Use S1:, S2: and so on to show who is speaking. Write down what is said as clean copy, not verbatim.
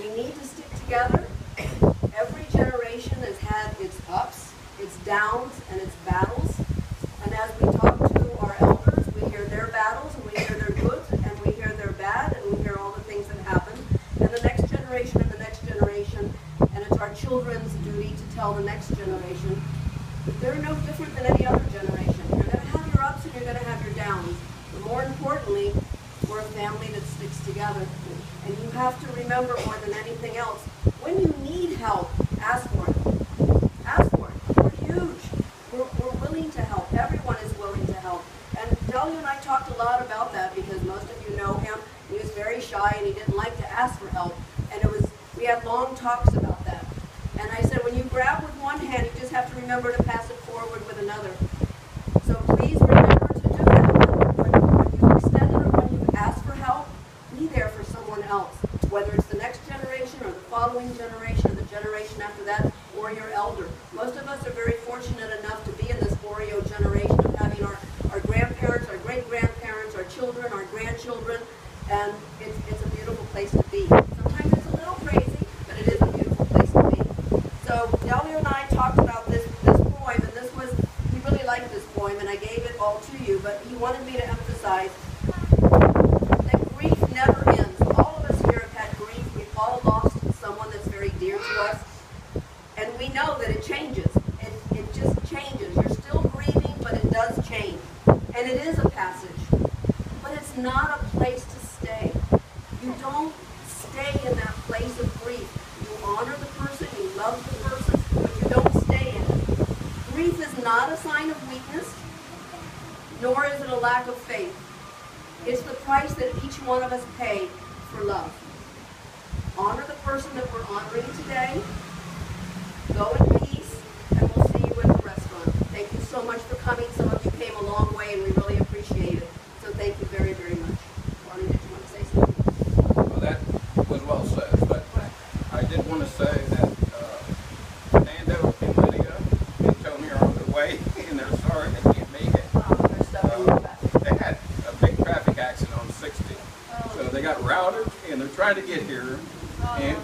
S1: We need to stick together. Every generation has had its ups, its downs, and its battles. And as we talk to our elders, we hear their battles, and we hear their goods, and we hear their bad, and we hear all the things that happen. And the next generation and the next generation, and it's our children's duty to tell the next generation that they're no different than any other generation. You're going to have your ups and you're going to have your downs. But more importantly, we're a family that sticks together. And you have to remember more than anything else, when you need help, ask for it. Ask for it. We're huge. We're willing to help. Everyone is willing to help. And Delio and I talked a lot about that because most of you know him. He was very shy and he didn't like to ask for help. And we had long talks about that. And I said, when you grab with one hand, you just have to remember to pass it forward with another. So please remember to do that. When you've extended or when you've asked for help, be there for someone else. Whether it's the next generation or the following generation or the generation after that or your elder. Most of us are very fortunate enough to be in this Oreo generation of having our grandparents, our great-grandparents, our children, our grandchildren, and it's a beautiful place to be. Sometimes it's a little crazy, but it is a beautiful place to be. So Delio and I talked about this poem, and he really liked this poem, and I gave it all to you, but he wanted me to emphasize that grief never ends. All of us here have had grief. We've all lost someone that's very dear to us, and we know that it changes. It just changes. You're still grieving, but it does change, and it is a passage, but it's not a place to stay. You don't stay in that place of grief. You honor the person, you love the person, but you don't stay in it. Grief is not a sign of weakness, nor is it a lack of faith. It's the price that each one of us pay for love. Honor the person that we're honoring today. Go in peace, and we'll see you at the restaurant. Thank you so much for coming. Some of you came a long way, and we really appreciate it. So thank you very, very much. Marti, did you want to say something?
S2: Well, that was well said, but I did want to say that Fernando and Lydia and Tony are on their way, and they're sorry they can't make it.
S1: They're stuck in the back.
S2: They had a big traffic accident on 60, so they got routed, and they're trying to get here, and